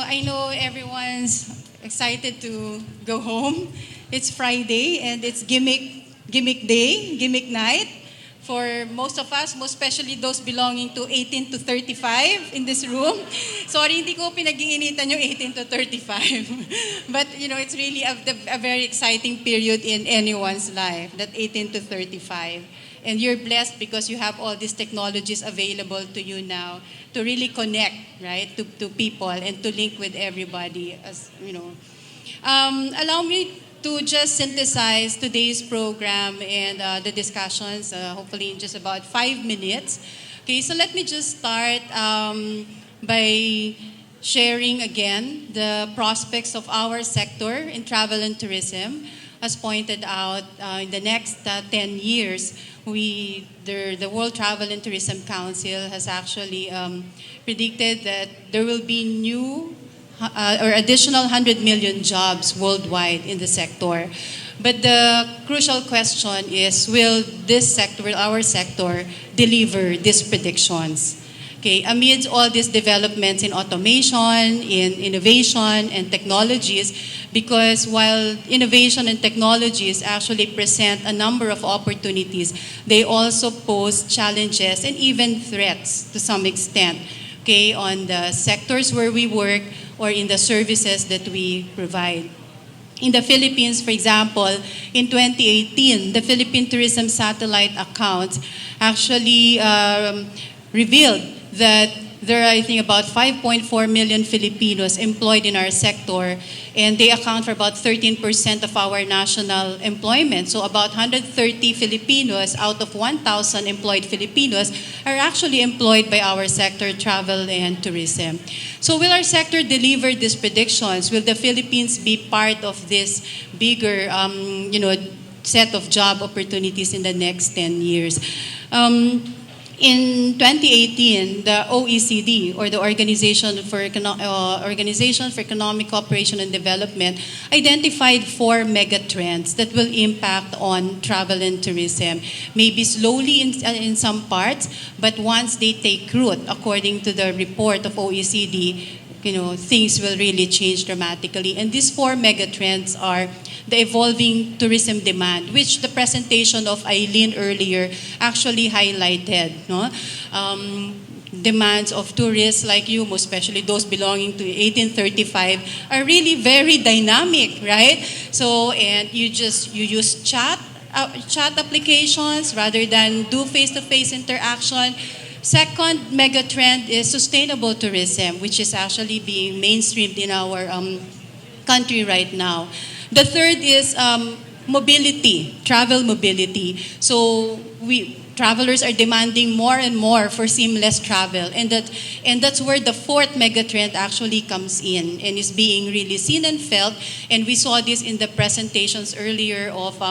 I know everyone's excited to go home. It's Friday and it's gimmick day, gimmick night for most of us, most especially those belonging to 18 to 35 in this room. Sorry, hindi ko pinag-iinitan yung 18 to 35. But, it's really a very exciting period in anyone's life, that 18 to 35. And you're blessed because you have all these technologies available to you now to really connect, right, to people and to link with everybody. Allow me to just synthesize today's program and the discussions, hopefully in just about 5 minutes. Okay, so let me just start by sharing again the prospects of our sector in travel and tourism. As pointed out, in the next 10 years, the World Travel and Tourism Council has actually predicted that there will be new or additional 100 million jobs worldwide in the sector. But the crucial question is, will our sector, deliver these predictions? Okay, amidst all these developments in automation, in innovation and technologies, because while innovation and technologies actually present a number of opportunities, they also pose challenges and even threats to some extent, okay, on the sectors where we work or in the services that we provide. In the Philippines, for example, in 2018, the Philippine Tourism Satellite Account actually revealed that there are, I think, about 5.4 million Filipinos employed in our sector, and they account for about 13% of our national employment. So about 130 Filipinos out of 1,000 employed Filipinos are actually employed by our sector, travel and tourism. So will our sector deliver these predictions? Will the Philippines be part of this bigger, set of job opportunities in the next 10 years? In 2018, the OECD, or the Organization for Economic Cooperation and Development, identified 4 megatrends that will impact on travel and tourism. Maybe slowly in some parts, but once they take root, according to the report of OECD, things will really change dramatically. And these 4 megatrends are the evolving tourism demand, which the presentation of Eileen earlier actually highlighted. No? Demands of tourists like you, most especially those belonging to 1835, are really very dynamic, right? So, and you use chat applications rather than do face-to-face interaction. Second megatrend is sustainable tourism, which is actually being mainstreamed in our country right now. The third is mobility, travel mobility. So travelers are demanding more and more for seamless travel, and that's where the fourth megatrend actually comes in and is being really seen and felt. And we saw this in the presentations earlier of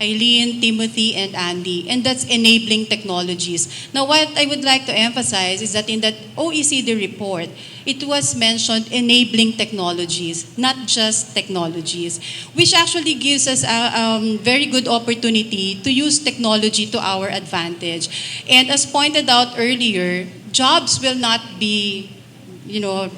Eileen, Timothy, and Andy, and that's enabling technologies. Now, what I would like to emphasize is that in that OECD report, it was mentioned enabling technologies, not just technologies, which actually gives us a very good opportunity to use technology to our advantage. And as pointed out earlier, jobs will not be, will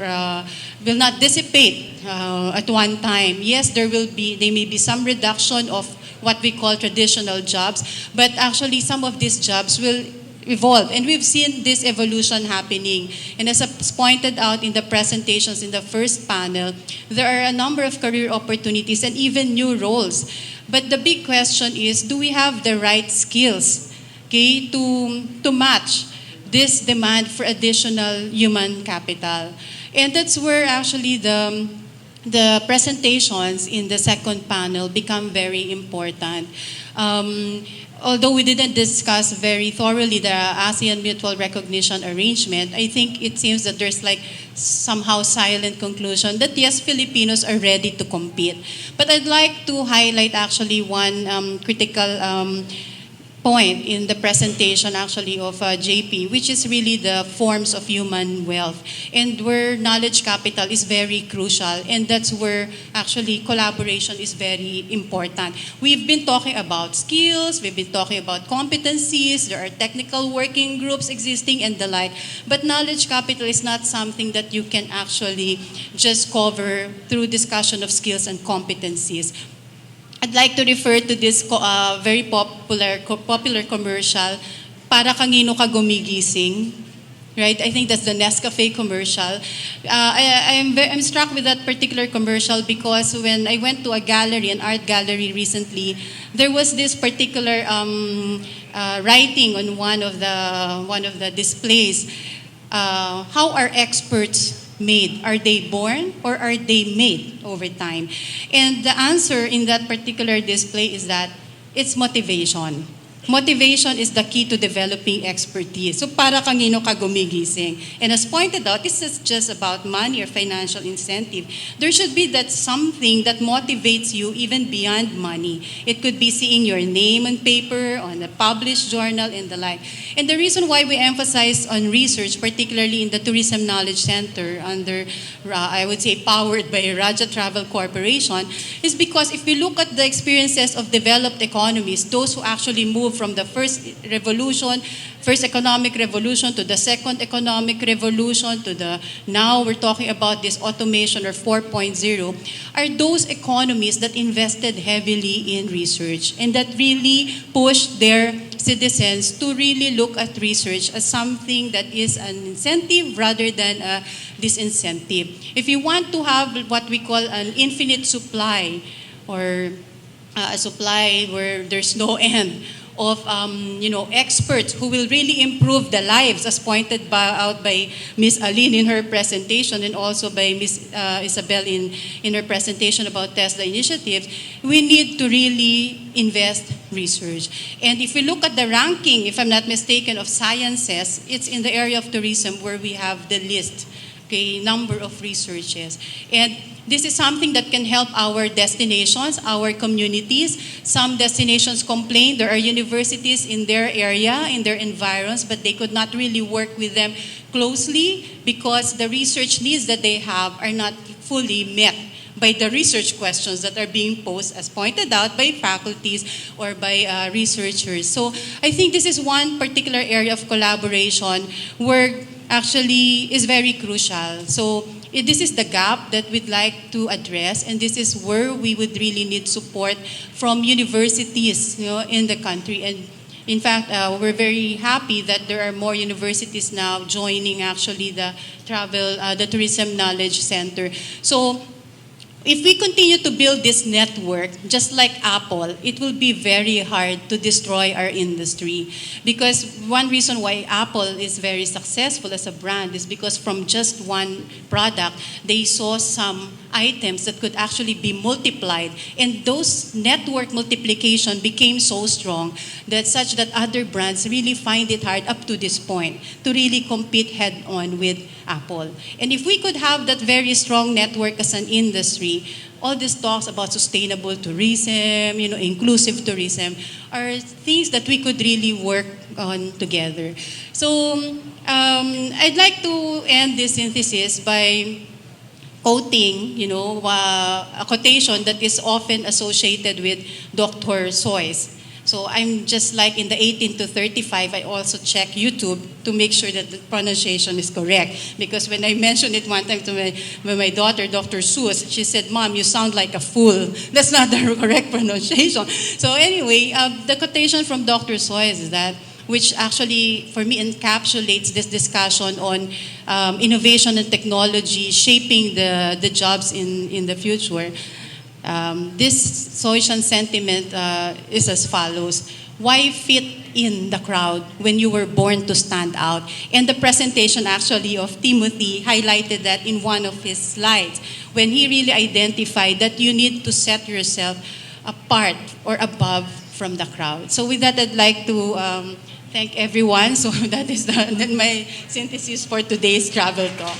not dissipate at one time. Yes, there may be some reduction of what we call traditional jobs, but actually some of these jobs will evolve. And we've seen this evolution happening. And as pointed out in the presentations in the first panel, there are a number of career opportunities and even new roles. But the big question is, do we have the right skills, okay, to match this demand for additional human capital? And that's where actually the presentations in the second panel become very important. Although we didn't discuss very thoroughly the ASEAN Mutual Recognition Arrangement, I think it seems that there's like somehow silent conclusion that yes, Filipinos are ready to compete. But I'd like to highlight actually one critical point in the presentation actually of JP, which is really the forms of human wealth, and where knowledge capital is very crucial, and that's where actually collaboration is very important. We've been talking about skills, we've been talking about competencies, there are technical working groups existing and the like, but knowledge capital is not something that you can actually just cover through discussion of skills and competencies. I'd like to refer to this very popular commercial, para kanino ka gumigising, right? I think that's the Nescafe commercial. I'm struck with that particular commercial because when I went to a gallery, an art gallery recently, there was this particular writing on one of the displays. How are experts made? Are they born or are they made over time? And the answer in that particular display is that it's motivation. Motivation is the key to developing expertise. So para kanino ka gumigising? And as pointed out, this is just about money or financial incentive. There should be that something that motivates you even beyond money. It could be seeing your name on paper, on a published journal, and the like. And the reason why we emphasize on research, particularly in the Tourism Knowledge Center under, I would say, powered by Raja Travel Corporation, is because if we look at the experiences of developed economies, those who actually move from the first economic revolution to the second economic revolution to the now we're talking about this automation or 4.0, are those economies that invested heavily in research and that really pushed their citizens to really look at research as something that is an incentive rather than a disincentive. If you want to have what we call an infinite supply or a supply where there's no end of experts who will really improve the lives, as pointed out by Ms. Aline in her presentation and also by Ms. Isabel in her presentation about Tesla initiatives, we need to really invest research. And if we look at the ranking, if I'm not mistaken, of sciences, it's in the area of tourism where we have the least number of researches. And this is something that can help our destinations, our communities. Some destinations complain there are universities in their area, in their environs, but they could not really work with them closely because the research needs that they have are not fully met by the research questions that are being posed, as pointed out, by faculties or by researchers. So I think this is one particular area of collaboration where actually is very crucial. So this is the gap that we'd like to address, and this is where we would really need support from universities, in the country. And in fact, we're very happy that there are more universities now joining actually the Tourism Knowledge Center. So if we continue to build this network, just like Apple, it will be very hard to destroy our industry. Because one reason why Apple is very successful as a brand is because from just one product, they saw some items that could actually be multiplied. And those network multiplication became so strong that such that other brands really find it hard up to this point to really compete head-on with Apple. And if we could have that very strong network as an industry, all these talks about sustainable tourism, inclusive tourism, are things that we could really work on together. So I'd like to end this synthesis by quoting, a quotation that is often associated with Dr. Seuss. So I'm just like in the 18 to 35, I also check YouTube to make sure that the pronunciation is correct. Because when I mentioned it one time to my daughter, Dr. Seuss, she said, "Mom, you sound like a fool." That's not the correct pronunciation. So anyway, the quotation from Dr. Seuss is that, which actually, for me, encapsulates this discussion on innovation and technology shaping the jobs in the future. This Soyshan sentiment is as follows: why fit in the crowd when you were born to stand out? And the presentation actually of Timothy highlighted that in one of his slides, when he really identified that you need to set yourself apart or above from the crowd. So with that, I'd like to thank everyone. So that is my synthesis for today's travel talk.